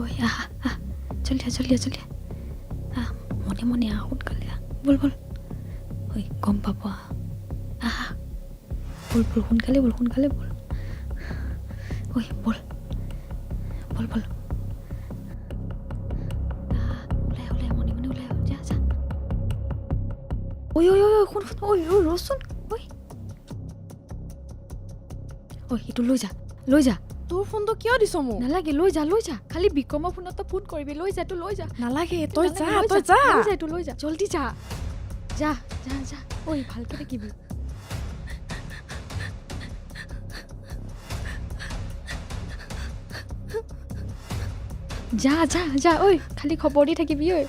ঐ আহা জলদি আহ মনে আহ সোনকালে আহ বল ঐ গম পাব আহা বল সোনকালে বল ঐ বল ওলাই মনে ওলাই যা ঐ শুন ৰচোন ঐ এইটো লৈ যা তোৰ ফোনটো কিয় দিছ মোক? নালাগে লৈ যা খালি বিক্ৰমৰ ফোনত ফোন কৰিবি লৈ যা লৈ যা নালাগে তই যা লৈ যা জলদি যা ঐ ভালকে থাকিবি যা ঐ খালি খবৰ দি থাকিবি ঐ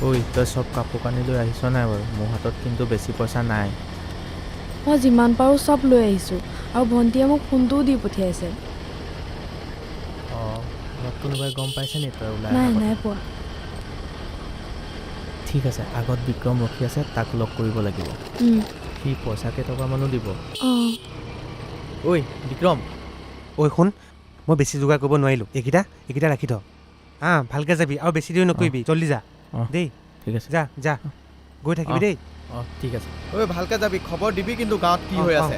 ঐ তই চব কাপোৰ কানি লৈ আহিছ নাই বাৰু? মোৰ হাতত কিন্তু বেছি পইচা নাই। মই যিমান পাৰোঁ চব লৈ আহিছোঁ আৰু ভণ্টিয়ে মোক ফোনটোও দি পঠিয়াইছে। অঁ ঘৰত কোনোবাই গম পাইছে নি তই ওলাই? নাই পোৱা। ঠিক আছে, আগত বিক্ৰম ৰখি আছে, তাক লগ কৰিব লাগিব। সি পইচা কেইটকামানো দিব। অঁ ঐ বিক্ৰম, ঐ শুন, মই বেছি যোগাৰ কৰিব নোৱাৰিলোঁ। এইকেইটা ৰাখি থ। ভালকৈ যাবি আৰু বেছি দেৰি নকৰিবি, জল্দি যা দেই। ঠিক আছে, যা গৈ থাকিবি দেই। অঁ ঠিক আছে। ঐ ভালকৈ যাবি, খবৰ দিবি কিন্তু গাঁৱত কি হৈ আছে।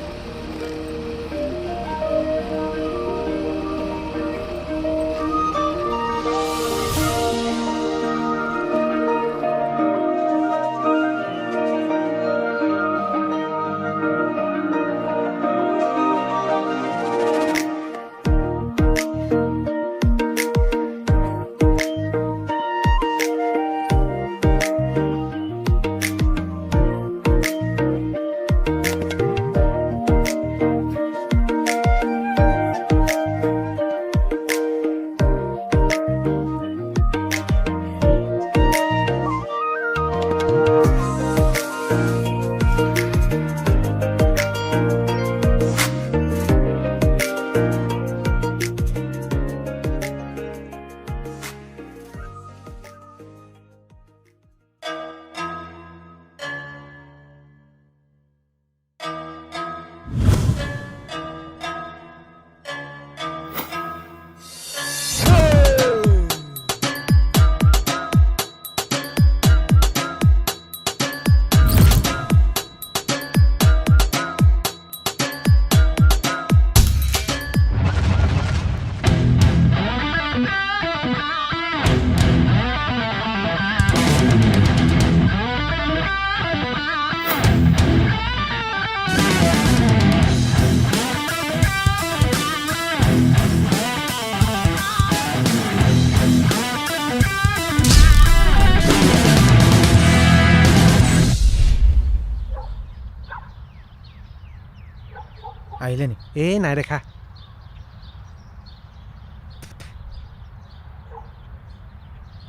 আহিলে নি? নাই দেখা।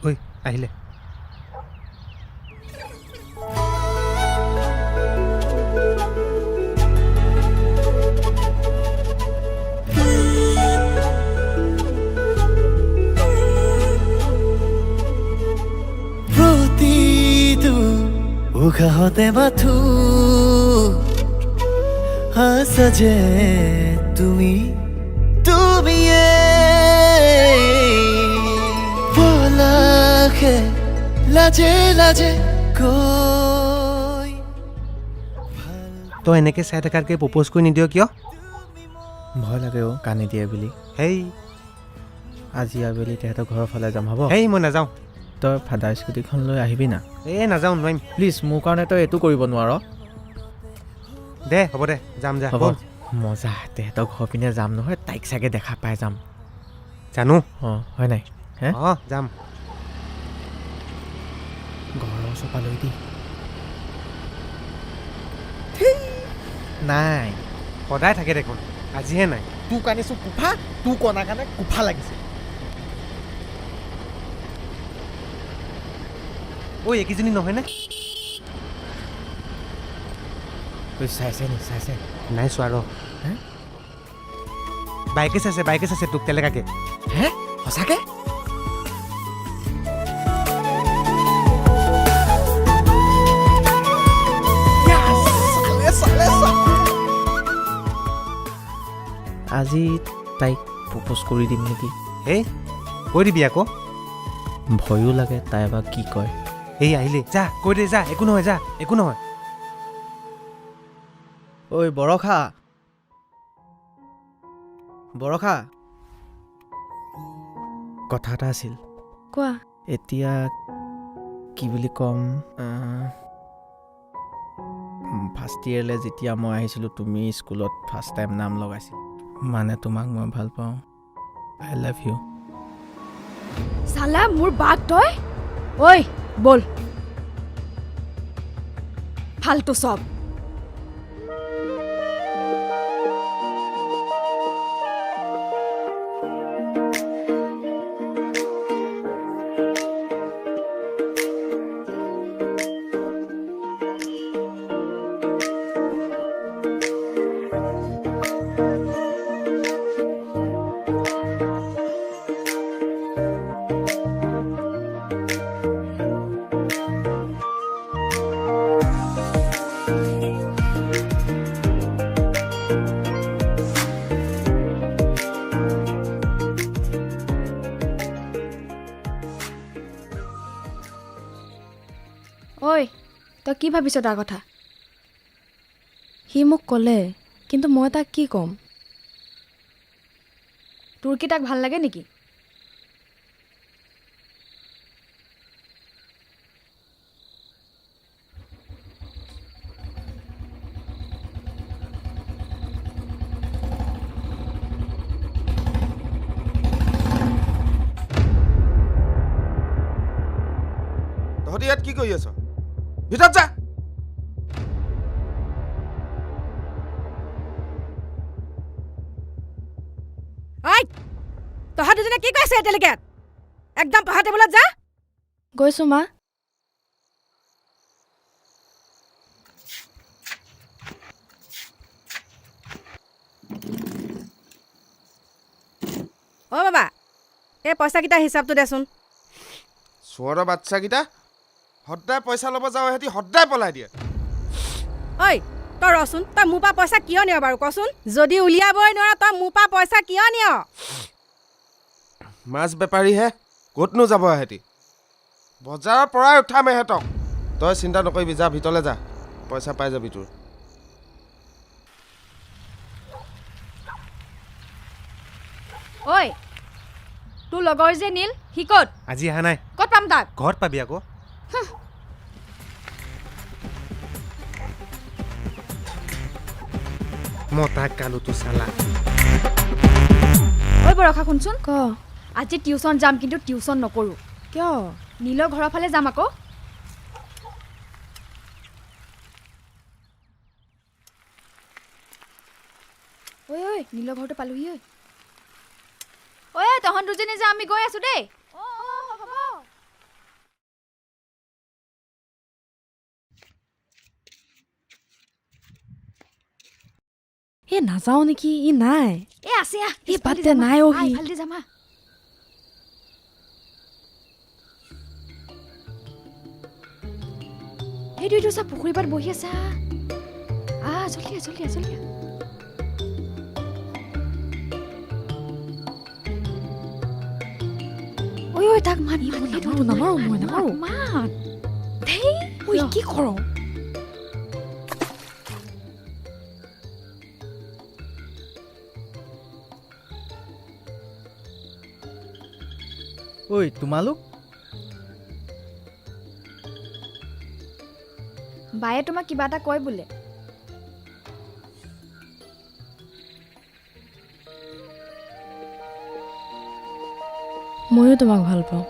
ঐ আহিলে। প্ৰতিটো উশাহতে মাথো সজে তুমি বলাখে লাজে কৈ তই এনেকৈ চাই থকাতকৈ প্ৰপ'জ কৰি নিদিয় কিয়? ভয় লাগে অ' কান্দি দিয়ে বুলি। হেই আজি আবেলি তেহেঁতৰ ঘৰৰ ফালে যাম, হ'ব? মই নাযাওঁ। তই ফাদাৰ স্কুটিখন লৈ আহিবি না। নাযাওঁ, নোৱাৰিম। প্লিজ, মোৰ কাৰণে তই এইটো কৰিব নোৱাৰ। দে হ'ব দে, যাম যা। হ'ব মজা, তেহেঁতৰ ঘৰ পিনে যাম নহয়, তাইক চাগে দেখা পাই যাম। জানো। অঁ হয় নাই? হে যাম। ঘৰৰ ওচৰ লৈ দি নাই, সদায় থাকে দেখোন, আজিহে নাই। তোক আনিছোঁ কোফা, তোক অনাৰ কাৰণে কোফা লাগিছে। এইকেইজনী নহয়নে? চাইছে নাই চোৱা ৰ। বাইকে চাইছে তোক তেনেকাকে। হে সঁচাকে? আজি তাইক প্ৰপ'জ কৰি দিম নেকি? এই কৈ দিবি আকৌ। ভয়ো লাগে তাই বা কি কয়। এই আহিলে, যা কৈ দে, যা, একো নহয়, যা, একো নহয়। ঐ বৰষা, বৰষা, কথা এটা আছিল। কোৱা। এতিয়া কি বুলি ক'ম, ফাৰ্ষ্ট ইয়েৰলৈ যেতিয়া মই আহিছিলোঁ তুমি স্কুলত ফাৰ্ষ্ট টাইম নাম লগাইছিল। মানে তোমাক মই ভাল পাওঁ। আই লাভ ইউ। চালা মোৰ বাক তই। ঐ বল, ফাল্টু চব। ঐ তই কি ভাবিছ তাৰ কথা? সি মোক ক'লে, কিন্তু মই তাক কি ক'ম? তোৰ কি তাক ভাল লাগে নেকি? তহঁতি ইয়াত কি কৰি আছ? ভিতৰত যা। তহঁত দুজনে কি কৈছে এতিয়ালৈকে? একদম পঢ়া টেবুলত যা। গৈছো মা। অ' বাবা, এই পইচাকেইটা হিচাপটো দেচোন। চোৰৰ বাচ্চাকেইটা সদায় পইচা ল'ব যাওঁ, সিহঁতি সদায় পলাই দিয়ে। ঐ তই ৰচোন, তই মোৰ পৰা পইচা কিয় নিয় বাৰু কচোন? যদি উলিয়াবই নোৱাৰ তই মোৰ পৰা পইচা কিয় নিয়? মাছ বেপাৰীহে, ক'তনো যাব সিহঁতি? বজাৰৰ পৰাই উঠাম এহেঁতক। তই চিন্তা নকৰিবি, যা ভিতৰলৈ যা, পইচা পাই যাবি তোৰ। ঐ তোৰ লগৰ যে নীল, সি ক'ত? আজি অহা নাই। ক'ত পাম তাক? ঘৰত পাবি আকৌ। মতা কালুটো চালা। ঐ বৰষা শুনচোন। ক। আজি টিউচন যাম, কিন্তু টিউচন নকৰোঁ। কিয়? নীলৰ ঘৰৰ ফালে যাম আকৌ। ঐ নীলৰ ঘৰটো পালোহি। ঐ তহঁত দুজনী যে, আমি গৈ আছো দেই। নাযাওঁ নেকি? ই নাই। আছে বাদ দে, নাই অ' সি। ভালদি যাম। সেইটো চব পুখুৰী পাৰত বহি আছা। জলদি জলদি। ঐ তাক মাত। নামাৰো মই। মাত। কি কৰ? ঐ তোমালোক? বায়ে তোমাক কিবা এটা কয় বোলে। ময়ো তোমাক ভাল পাওঁ।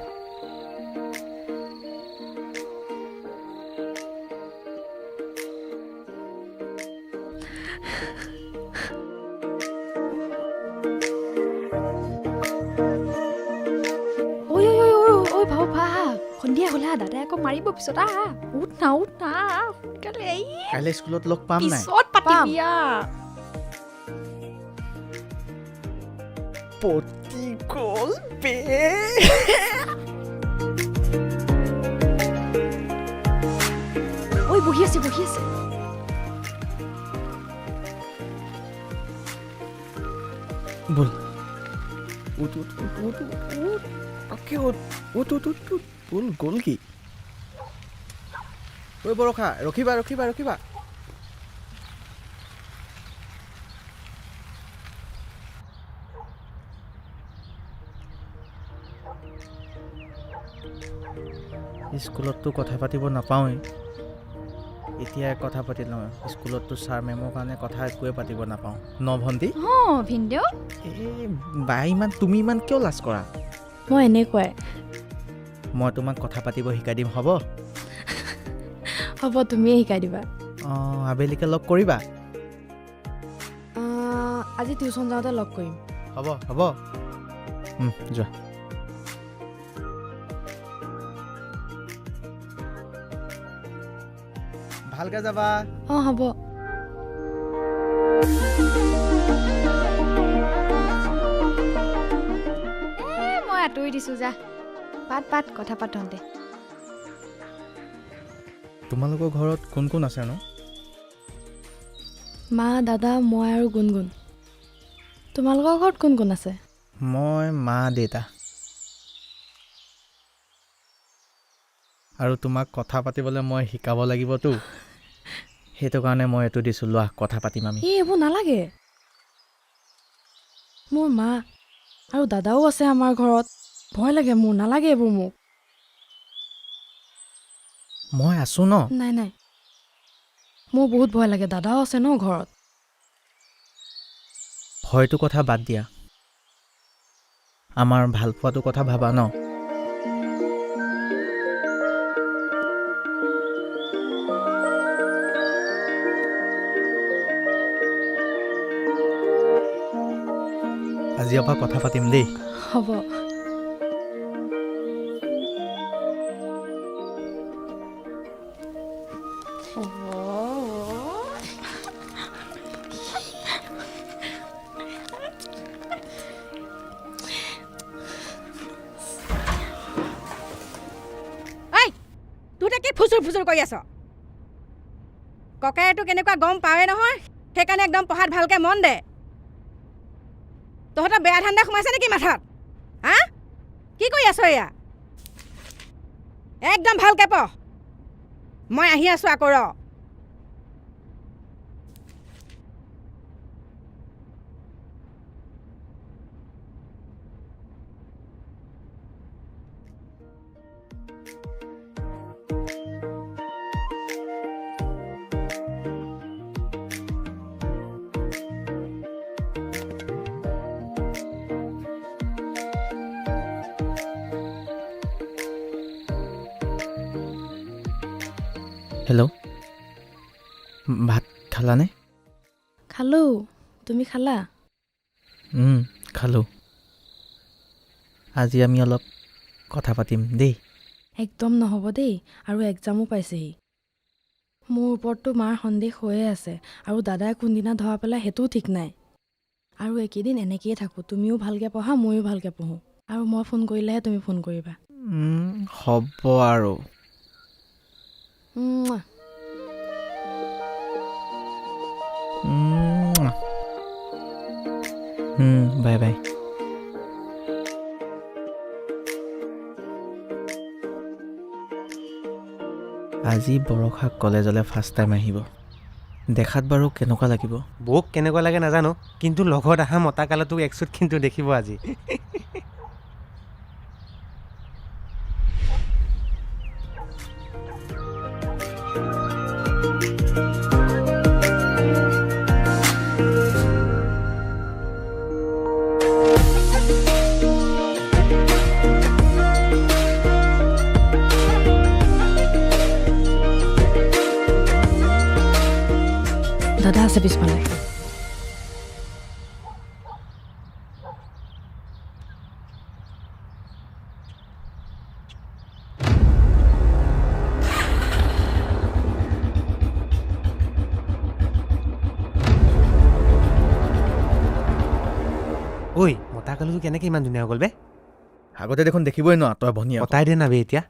সন্ধিয়া হ'লা, দাদাই আকৌ মাৰিব পিছত। উঠ না সোনকালে। কাইলৈ স্কুলত লগ পাম নাই? পিছত পাতিবি। পতি গ'ল বে। বহি আছে। ব'ল উঠ উঠ উঠ উঠ উঠ অকে উঠ উঠ উঠ উঠ উঠ ব'ল গ'ল কি ঐ বৰষা ৰখিবা ৰখিবা ৰখিবা স্কুলততো কথা পাতিব নাপাওঁৱেই এতিয়া কথা পাতি লওঁ স্কুলততো ছাৰ মেমৰ কাৰণে কথা একোৱে পাতিব নাপাওঁ ন ভণ্টি অঁ ভিনদেউ এই তুমি ইমান কিয় লাজ কৰা মই এনেকুৱাই মই তোমাক কথা পাতিব শিকাই দিম হ'ব হ'ব তুমিয়ে শিকাই দিবা অঁ আবেলিকে লগ কৰিবা আজি টিউশ্যন যাওঁতে লগ কৰিম হ'ব হ'ব যোৱা ভালকে যাবা অঁ হ'ব মই আঁতৰি দিছোঁ যা পাত কথা পাতোঁতে তোমালোকৰ ঘৰত কোন কোন আছে ন মা দাদা মই আৰু গুণগুণ তোমালোকৰ ঘৰত কোন কোন আছে মই মা দেউতা আৰু তোমাক কথা পাতিবলৈ মই শিকাব লাগিবতো সেইটো কাৰণে মই এইটো দিছোঁ লোৱা কথা পাতিম আমি এই এইবোৰ নালাগে মোৰ মা আৰু দাদাও আছে আমাৰ ঘৰত ভয় লাগে মোৰ নালাগে এইবোৰ মোক মই আছোঁ ন নাই মোৰ বহুত ভয় লাগে দাদাও আছে ন ঘৰত ভয়টো কথা বাদ দিয়া আমাৰ ভাল পোৱাটো কথা ভাবা ন আজিৰ পৰা কথা পাতিম দেই হ'ব ফুচুৰ কৰি আছ ককায়েটো কেনেকুৱা গম পাৱে নহয় সেইকাৰণে একদম পঢ়াত ভালকে মন দে তহঁতৰ বেয়া ধান্দা সোমাইছে নেকি মাথাত হা কি কৰি আছ এয়া একদম ভালকে পঢ় মই আহি আছোঁ আকৌ ৰ হেল্ল' ভাত খালানে খালোঁ তুমি খালা খালোঁ আজি আমি অলপ কথা পাতিম দেই একদম নহ'ব দেই আৰু এক্সামো পাইছেহি মোৰ ওপৰততো মাৰ সন্দেহ হৈয়ে আছে আৰু দাদাই কোনদিনা ধৰা পেলাই সেইটোও ঠিক নাই আৰু এইকেইদিন এনেকৈয়ে থাকোঁ তুমিও ভালকৈ পঢ়া ময়ো ভালকৈ পঢ়োঁ আৰু মই ফোন কৰিলেহে তুমি ফোন কৰিবা হ'ব আৰু বাই বাই আজি বৰষা কলেজলৈ ফাৰ্ষ্ট টাইম আহিব দেখাত বাৰু কেনেকুৱা লাগিব বৌক কেনেকুৱা লাগে নাজানো কিন্তু লগত অহা মতা কালতো একচুট কিন্তু দেখিব আজি দাদা আছে পিছফালে ঐ মতা কালতো কেনেকৈ ইমান ধুনীয়া হৈ গ'ল বে আগতে দেখোন দেখিবই ন তই ভনীয়া কটাই দে না বে এতিয়া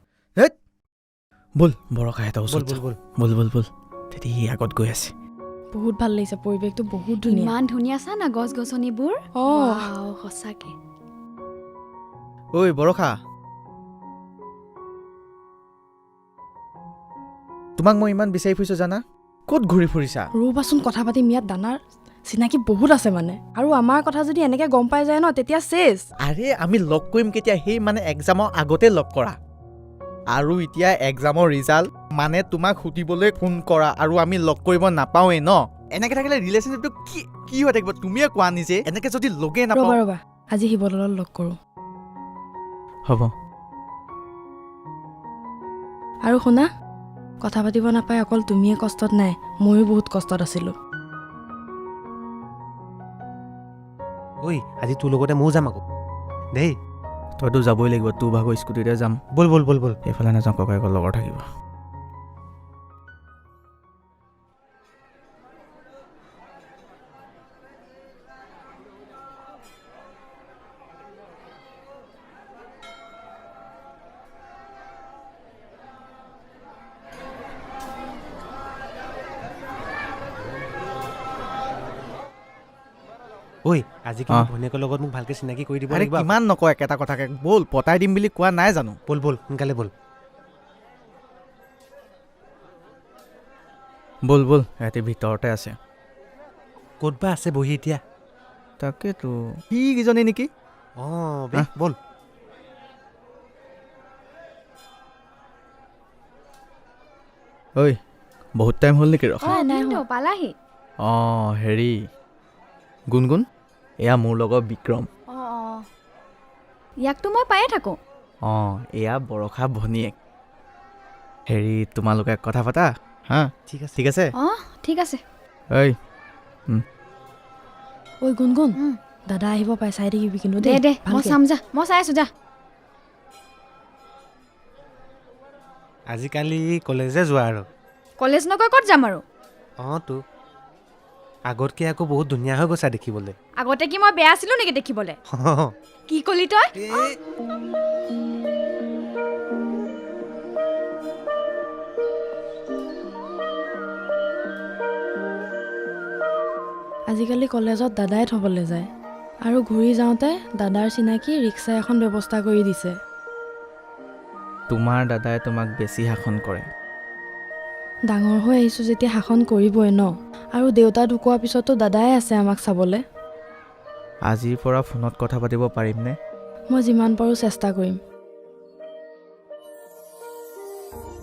ব'ল বৰষা এটা ওচৰত ব'ল ব'ল ব'ল ব'ল ব'ল তেতিয়া সি আগত গৈ আছে বহুত ভাল লাগিছে, পৰিৱেশটো বহুত ধুনীয়া। ইমান ধুনীয়া চা না গছ গছনিবোৰ। অঁ ৱাও, সঁচাকে। ঐ বৰষা, তোমাক মই ইমান বিচাৰি ফুৰিছোঁ জানা। ক'ত ঘূৰি ফুৰিছা? ৰ'বাচোন কথা পাতিম, ইয়াত দানাৰ চিনাকি বহুত আছে মানে। আৰু আমাৰ কথা যদি এনেকৈ গম পাই যায় ন তেতিয়া চেছ। আৰে আমি লগ কৰিম কেতিয়া? সেই মানে এক্সামৰ আগতে লগ কৰা। আৰু এতিয়া এক্সামৰ ৰিজাল্ট মানে তোমাক সুধিবলৈ ফোন কৰা আৰু আমি লগ কৰিব নাপাওঁৱেই ন। এনেকৈ থাকিলে ৰিলেশ্যনশ্বিপটো কি হৈ থাকিব তুমিয়ে কোৱা নিজে। এনেকৈ যদি লগেই নাপাওঁ। ৰ'বা আজি শিৱদৌলত লগ কৰোঁ। হ'ব। আৰু শুনা, কথা পাতিব নাপায় অকল তুমিয়ে কষ্টত নাই, ময়ো বহুত কষ্টত আছিলোঁ। ঐ আজি তোৰ লগতে ময়ো যাম আকৌ দেই। তইতো যাবই লাগিব, তোৰ ভাগৰ স্কুটিতে যাম। ব'ল ব'ল ব'ল ব'ল। এইফালে নাযাওঁ, ককায়েকৰ লগৰ থাকিব। ঐ আজি কিন্তু ভনীয়েকৰ লগত মোক ভালকৈ চিনাকি কৰি দিব আৰে লাগিব। কিমান নকয় একেটা কথাকে। ব'ল, পতাই দিম বুলি কোৱা নাই জানো। ব'ল ব'ল সোনকালে ব'ল। ব'ল ব'ল, ৰাতি ভিতৰতে আছে। ক'ত বা আছে বহি এতিয়া? তাকেতো সিকেইজনী নেকি? অঁ ব'ল। ঐ বহুত টাইম হ'ল নেকি ৰখা? নাই কিন্তু পালাহি। অঁ হেৰি গুণগুণ, এয়া মোৰ লগৰ বিক্ৰম। অঁ ইয়াকতো মই পায়ে থাকোঁ। অঁ এয়া বৰষা ভনীয়েক। হেৰি তোমালোকে কথা পাতা হা। ঠিক আছে ঠিক আছে। অঁ ঠিক আছে। ঐ ঐ গুণগুণ, দাদা আহিব পাই, চাই থাকিবি কিন্তু দে দে, মই ভালকে। চাম যা, মই চাই আছোঁ যা। আজিকালি কলেজে যোৱা আৰু। কলেজ নগৈ ক'ত যাম আৰু? অঁ তো আগতকৈ আকৌ বহুত ধুনীয়া হৈ গৈছা দেখিবলৈ। আগতে কি মই বেয়া আছিলোঁ নেকি দেখিবলৈ? কি কলি তই? আজিকালি কলেজত দাদাই থ'বলৈ যায়, আৰু ঘূৰি যাওঁতে দাদাৰ চিনাকি ৰিক্সা এখন ব্যৱস্থা কৰি দিছে। তোমাৰ দাদাই তোমাক বেছি শাসন কৰে। ডাঙৰ হৈ আহিছোঁ যেতিয়া শাসন কৰিবই ন। আৰু দেউতা ঢুকোৱাৰ পিছতো দাদাই আছে আমাক চাবলৈ। আজিৰ পৰা ফোনত কথা পাতিব পাৰিমনে? মই যিমান পাৰোঁ চেষ্টা কৰিম।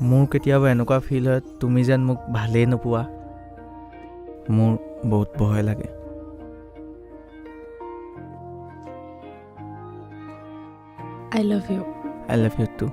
মোৰ কেতিয়াবা এনেকুৱা ফিল হয় তুমি যেন মোক ভালেই নোপোৱা। মোৰ বহুত ভয় লাগে। I love you. I love you too.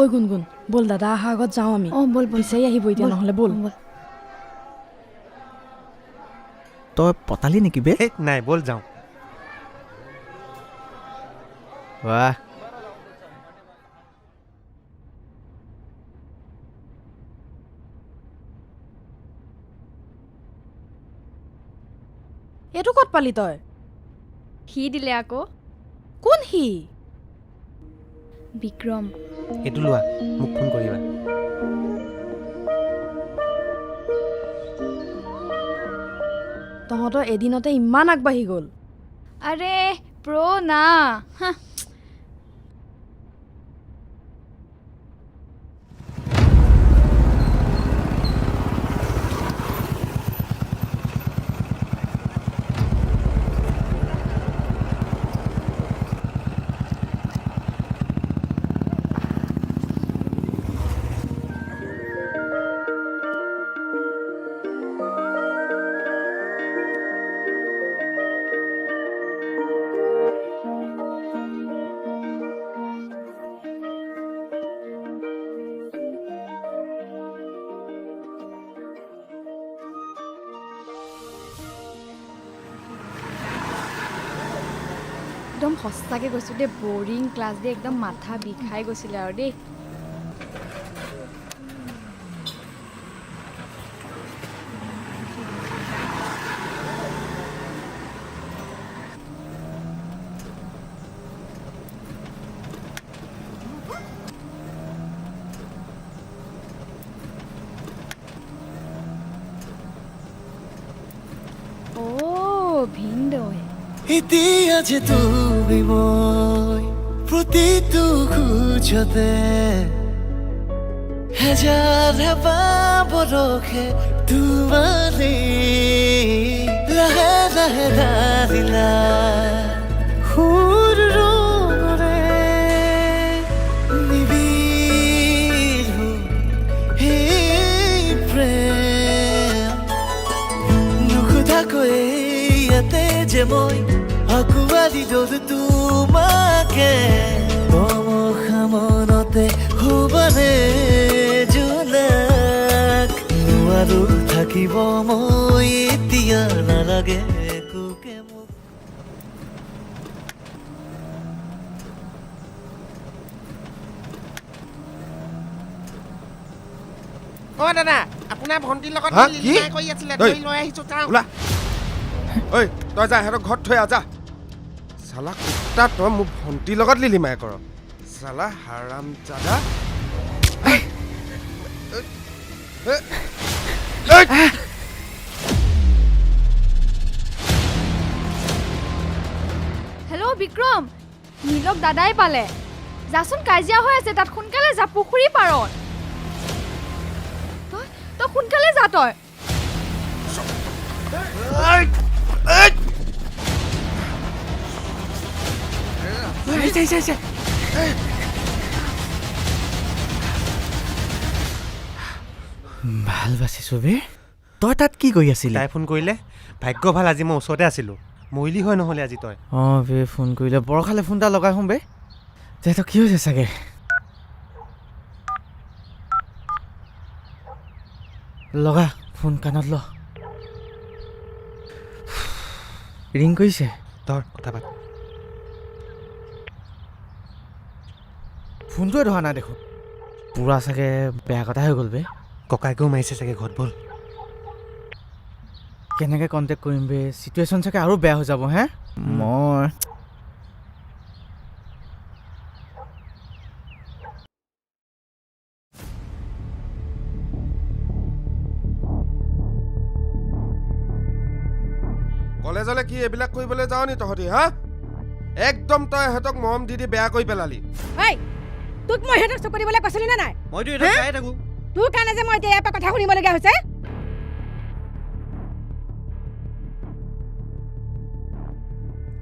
ঐ গুণগুণ, ব'ল দাদা অহাৰ আগত যাওঁ আমি। অঁ ব'ল ব'ল। বিচাৰি আহিব এতিয়া নহ'লে, ব'ল। তই পতালি নেকি বে? নাই ব'ল যাওঁ। বাহ, এইটো ক'ত পালি তই? সি দিলে আকৌ। কোন সি? বিক্ৰম। এইটো লোৱা, মোক ফোন কৰিবা। তহঁতৰ এদিনতে ইমান আগবাঢ়ি গ'ল। আৰে প্ৰ' না। হা একদম সঁচাকৈ কৈছোঁ দেই, বৰিং ক্লাছ দেই, একদম মাথা বিষাই গৈছিলে আৰু দেই। ভিনদেউৱে এতিয়া যে তুমি মই প্ৰতিটো খোজতে হেজাৰ হেঁপাহ বৰষে তোমাৰে লাহে লাহে ধাৰিলা সুৰ ৰঙৰে নিবিড় সেই প্ৰেম নুসুধাকৈ ইয়াতে যে মই আঁকোৱালি ল'লো তোমাকে তমসা মনতে শুবানে জোনাক নোৱাৰো থাকিব মই এতিয়া নালাগে একোকে মোক অ' দাদা আপোনাৰ ভণ্টিৰ লগত হা? লিলিমাই কি? কৰি আছিলে ঐ। ধৰি লৈ আহিছোঁ চাওঁ ওলা ঐ তই যা সিহঁতক ঘৰত থৈ আহ যা চালা কুত্তা তই মোৰ ভণ্টিৰ লগত লিলিমাই কৰ চালা হাৰাম জাদা হেল্ল' বিক্ৰম নীলক দাদাই পালে যাচোন কাজিয়া হৈ আছে তাত সোনকালে যা পুখুৰী পাৰত তই সোনকালে যা তই ভাল বাচিছো বে তই তাত কি কৰি আছিলি তাই ফোন কৰিলে ভাগ্য ভাল আজি মই ওচৰতে আছিলোঁ মৰিলি হয় নহ'লে আজি তই অঁ বে ফোন কৰিলে বৰষালে ফোন এটা লগাই শুন বে তেহেঁতৰ কি হৈছে চাগে লগা ফোন কাণত ল ৰিং কৰিছে ধৰ কথা পাত ফোনটোৱে ধৰা নাই দেখোন পূৰা চাগে বেয়া কথা হৈ গ'ল বে ককাইকেও মাৰিছে চাগে ঘৰত ব'ল কেনেকৈ কণ্টেক্ট কৰিম বে চিটুৱেশ্যন চাগে আৰু বেয়া হৈ যাব হে মই কলেজলৈ কি এইবিলাক কৰিবলৈ যাওঁ নি তহঁতি হা একদম তই ইহঁতক মৰম দি বেয়া কৰি পেলালি ঐ তোক মই সিহঁতক চকু দিবলৈ কৈছিলি নে নাই মইতো এটা চাই থাকোঁ তোৰ কাৰণে যে মই এতিয়া ইয়াৰ পৰা কথা শুনিবলগীয়া হৈছে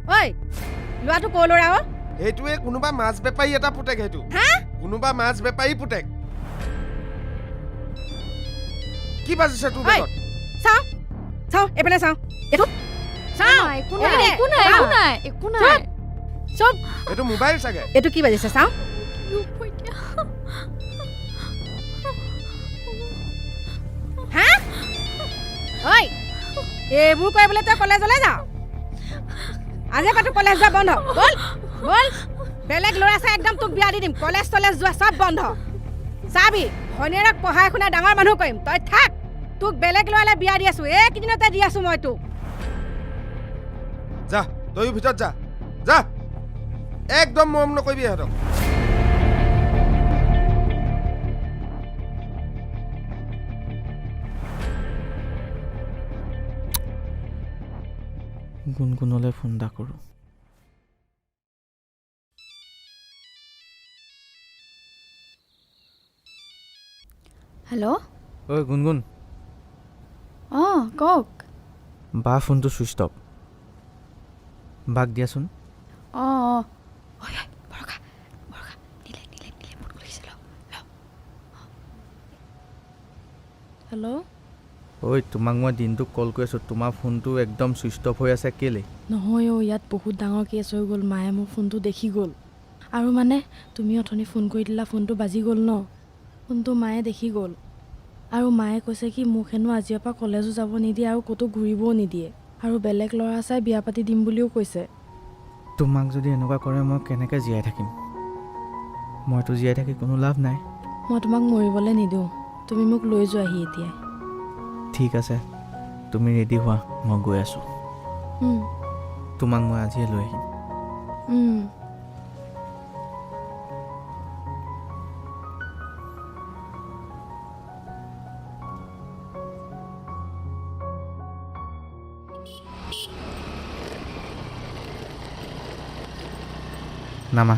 ঐ ল'ৰাটো ক'ৰ ল'ৰা অ' সেইটোৱে কোনোবা মাছ বেপাৰী এটা পুতেক সেইটো হা কোনোবা মাছ বেপাৰী পুতেক কি বাজিছে তোৰ ঐ বেগত চাওঁ চাওঁ এইপিনে চাওঁ এইটো চাওঁ একো নাই একো নাই একো নাই একো নাই চব এইটো মোবাইল চাগে এইটো কি বাজিছে চাওঁ হা ঐ এইবোৰ কৰিবলৈ তই কলেজলৈ যাওঁ আজিৰ পৰা তোৰ কলেজ যোৱা বন্ধ বল বল বেলেগ ল'ৰা চাই একদম তোক বিয়া দি দিম কলেজ চলেজ যোৱা চব বন্ধ চাবি ভনীয়েৰক পঢ়াই শুনাই ডাঙৰ মানুহ কৰিম তই থাক তোক বেলেগ ল'ৰালৈ বিয়া দি আছো এইকেইদিনতে দি আছো মই তোক যা তয়ো ভিতৰত যা যা একদম মৰম নকৰিবি ইহঁতক গুণগুণলৈ ফোন এটা কৰোঁ হেল্ল' ঐ গুণগুণ অঁ কওক বা ফোনটো ছুইচ অফ বাক দিয়াচোন অঁ অঁ বৰষা বৰষা নিলে নিলে নিলে ফোন কৰিছে হেল্ল' ঐ তোমাক মই দিনটো কল কৰি আছোঁ তোমাৰ ফোনটো একদম ছুইচ অফ হৈ আছে কেলৈ নহয় অ' ইয়াত বহুত ডাঙৰ কেছ হৈ গ'ল মায়ে মোৰ ফোনটো দেখি গ'ল আৰু মানে তুমি অথনি ফোন কৰি দিলা ফোনটো বাজি গ'ল ন ফোনটো মায়ে দেখি গ'ল আৰু মায়ে কৈছে কি মোক হেনো আজিৰ পৰা কলেজো যাব নিদিয়ে আৰু ক'তো ঘূৰিবও নিদিয়ে আৰু বেলেগ ল'ৰা চাই বিয়া পাতি দিম বুলিও কৈছে তোমাক যদি এনেকুৱা কৰে মই কেনেকৈ জীয়াই থাকিম মইতো জীয়াই থাকি কোনো লাভ নাই মই তোমাক মৰিবলৈ নিদিওঁ তুমি মোক লৈ যোৱাহি এতিয়াই ঠিক আছে তুমি ৰেডি হোৱা মই গৈ আছোঁ তোমাক মই আজিয়ে লৈ আহিম নামা।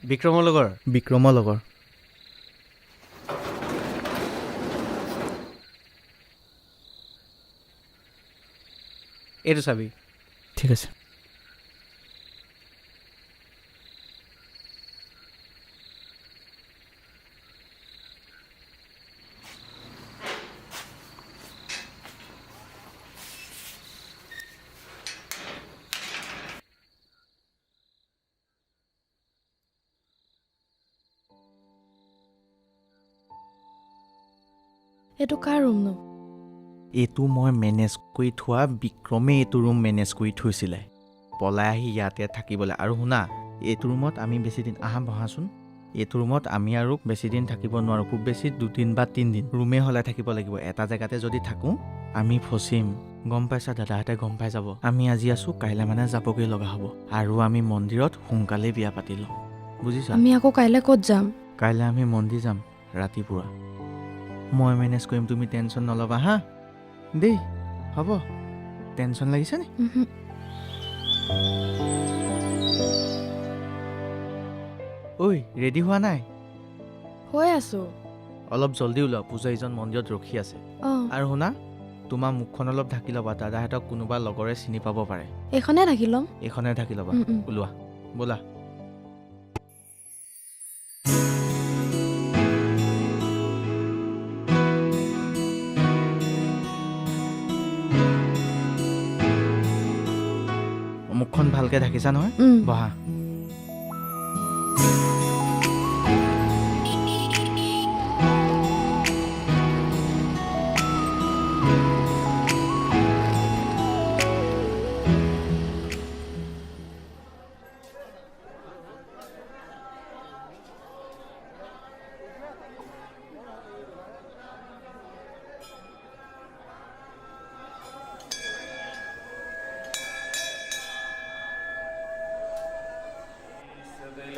বিক্ৰমৰ লগৰ বিক্ৰমৰ লগৰ। এইটো চাবি। ঠিক আছে। এইটো কাৰ ৰুমনো? এইটো মই মেনেজ কৰি থোৱা, বিক্ৰমে এইটো ৰুম মেনেজ কৰি থৈছিলে পলাই আহি ইয়াতে থাকিবলৈ। আৰু শুনা, এইটো ৰুমত আমি বেছিদিন বহাচোন, এইটো ৰুমত আমি আৰু বেছিদিন থাকিব নোৱাৰোঁ, খুব বেছি 2 দিন বা 3 দিন ৰুমে হ'লে থাকিব লাগিব। এটা জেগাতে যদি থাকোঁ আমি ফচিম, গম পাইছা? দাদাহঁতে গম পাই যাব আমি আজি আছোঁ, কাইলৈ মানে যাবগৈ লগা হ'ব। আৰু আমি মন্দিৰত সোনকালেই বিয়া পাতি ল'ম, বুজিছা? আমি আকৌ কাইলৈ ক'ত যাম? কাইলৈ আমি মন্দিৰ যাম ৰাতিপুৱা। মই মেনেজ কৰিম, তুমি টেনশ্যন নল'বা হা দেই। হ'ব? টেনশ্যন লাগিছে নি? উহু। ঐ, ৰেডি হোৱা নাই? হৈ আছোঁ। অলপ জল্দি ওলোৱা, পূজাৰীজন মন্দিৰত ৰখি আছে। অঁ, আৰু শুনা, তোমাৰ মুখখন অলপ ঢাকি ল'বা, দাদাহঁতক কোনোবা লগৰে চিনি পাব পাৰে। এইখনে ঢাকি ল'ম। এইখনে ঢাকি ল'বা। ওলোৱা, ব'লা। মুখখন ভালকে ঢাকিছা নহয়? বহা।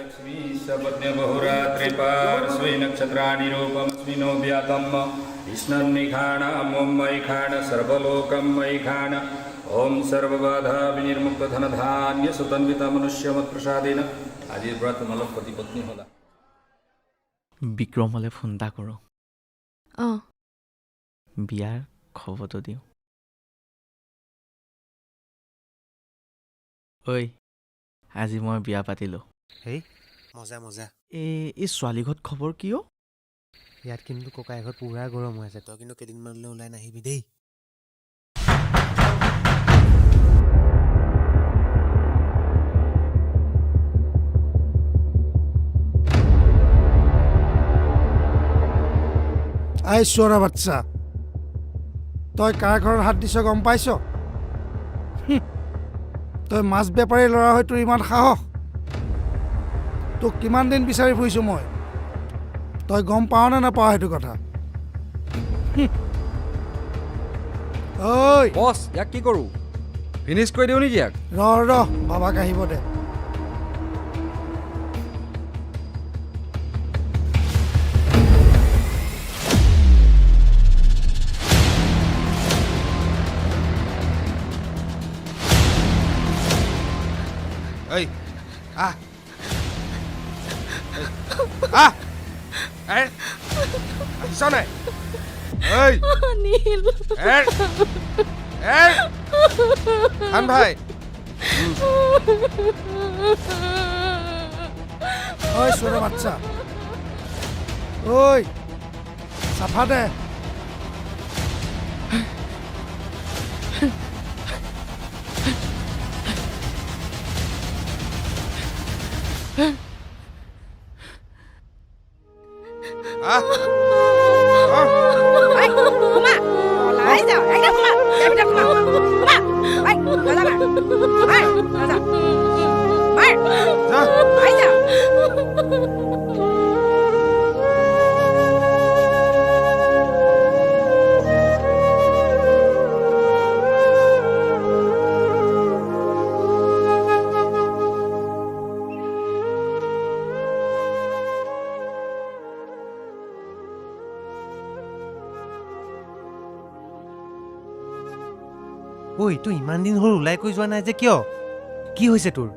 लक्ष्मी सपत्न्य बहुरात्रिपार्श्वे नक्षत्राणि रूपमस्मिनो व्यातम् विष्णन्निखाण ॐ मैखाण सर्वलोकं मैखाण ॐ सर्वबाधा विनिर्मुक्त धनधान्य सुतन्वित मनुष्यमत्प्रसादेन আজিৰ পৰা তোমালোক পতি পত্নী হ'লা। বিক্ৰমলৈ ফোন এটা কৰোঁ, অঁ, বিয়াৰ খবৰটো দিওঁ। ঐ, আজি মই বিয়া পাতিলোঁ। হেই মজা মজা। এই ছোৱালী ঘৰত খবৰ কি অ'? ইয়াত কিন্তু ককাই ঘৰত পুৰা গৰম হৈ আছে, তই কিন্তু কেইদিনমানলৈ ওলাই নাহিবি দেই। আই চোৰা বাচ্চা, তই কাৰ ঘৰত হাত দিছ গম পাইছ? তই মাছ বেপাৰী ল'ৰা হৈ তোৰ ইমান সাহস? তোক কিমান দিন বিচাৰি ফুৰিছোঁ মই, তই গম পাৱ নে নাপাৱ সেইটো কথা? ঐ বছ, ইয়াক কি কৰোঁ? ফিনিছ কৰি দিওঁ নেকি ইয়াক? ৰহ বাবাক আহিব দে। ঐ আহ আহ আহিছ নাই? ঐ নীল। খান ভাই, ঐ চোৰা বাচ্চা, ঐ চাফা দে। আহ ঐ, সোমা, ওলাই যাও, একদম সোমা, ইয়াৰ ভিতৰত সোমা, সোমা, ঐ, দৰ্জা মাৰ, মাৰ, দৰ্জা, মাৰ, যা। ওলাই যাও। ঐ তই ইমান দিন হ'ল ওলাই কৰি যোৱা নাই যে কিয় কি হৈছে তোৰ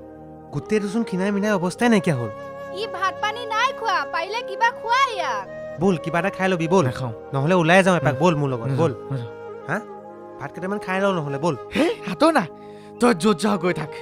গোটেইটোচোন খিনাই মিনাই অৱস্থাই নাইকিয়া হ'ল ই ভাত পানী নাই খোৱা পাৰিলে কিবা খোৱা ইয়াক ব'ল কিবা এটা খাই ল'বি ব'ল নাখাওঁ নহ'লে ওলাই যাওঁ এপাক ব'ল মোৰ লগত ব'ল হা ভাত কেইটামান খাই লওঁ নহ'লে ব'ল হে হাতৰ না তই য'ত যাওঁ গৈ থাক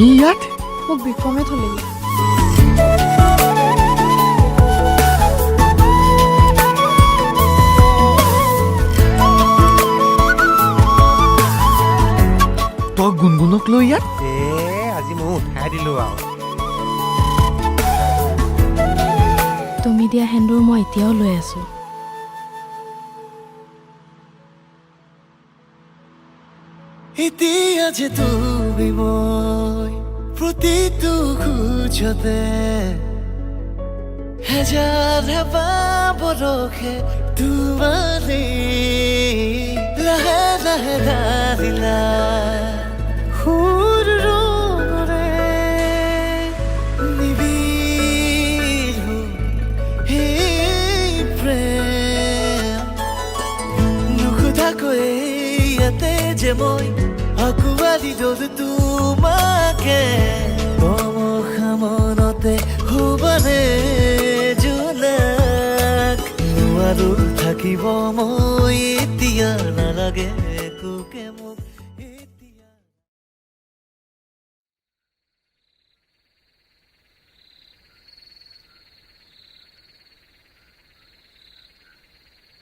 তুমি ইয়াত মোক বিক্ৰমে থলেহি তই গুণগুণক লৈ ইয়াত আজি মই উঠাই দিলোঁ আৰু তুমি দিয়া সেন্দুৰ মই এতিয়াও লৈ আছো এতিয়া যে তুমি মই প্ৰতিটো খোজতে হেজাৰ হেঁপাহ বৰষে তোমাৰে লাহে লাহে ধাৰিলা সুৰ ৰঙৰে নিবিড় সেই প্ৰেম নুসুধাকৈ ইয়াতে যে মই আঁকোৱালি ল'লো তোমাকে মনতে শুবনে জোনাক নোৱাৰো থাকিব মই এতিয়া নালাগে একোকে মোক এতিয়া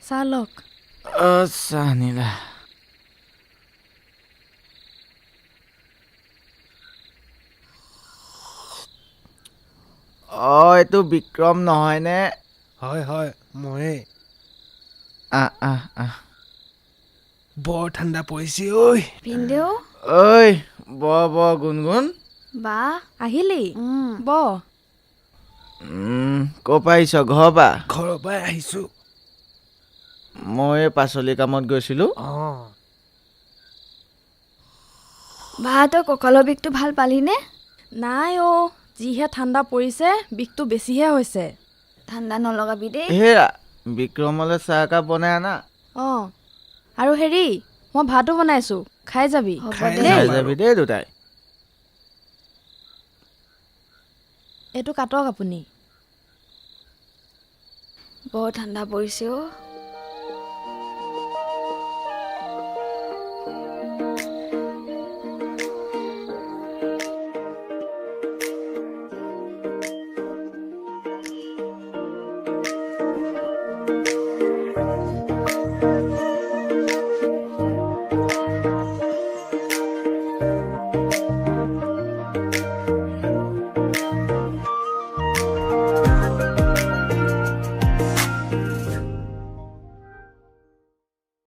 চাহ লওক চাহ নীলা এইটো বিক্ৰম নহয়নে হয় হয় ময়ে বৰ ঠাণ্ডা পৰিছে ঐ ভিনদেউ ঐ ব গুণগুণ বা আহিলি ব ক'ৰ পৰা আহিছ ঘৰৰ পৰা ঘৰৰ পৰাই আহিছোঁ মই পাচলি কামত গৈছিলোঁ অঁ বা তই কঁকালৰ বিষটো ভাল পালিনে নাই অ' যিহে ঠাণ্ডা পৰিছে বিষটো বেছিহে হৈছে ঠাণ্ডা নলগাবি দেই হেৰা বিক্ৰমলৈ চাহ একাপ বনাই আনা অঁ আৰু হেৰি মই ভাতো বনাইছোঁ খাই যাবি হ'ব খাই দে খাই যাবি দেই দুটাই এইটো কাটক আপুনি বৰ ঠাণ্ডা পৰিছে অ'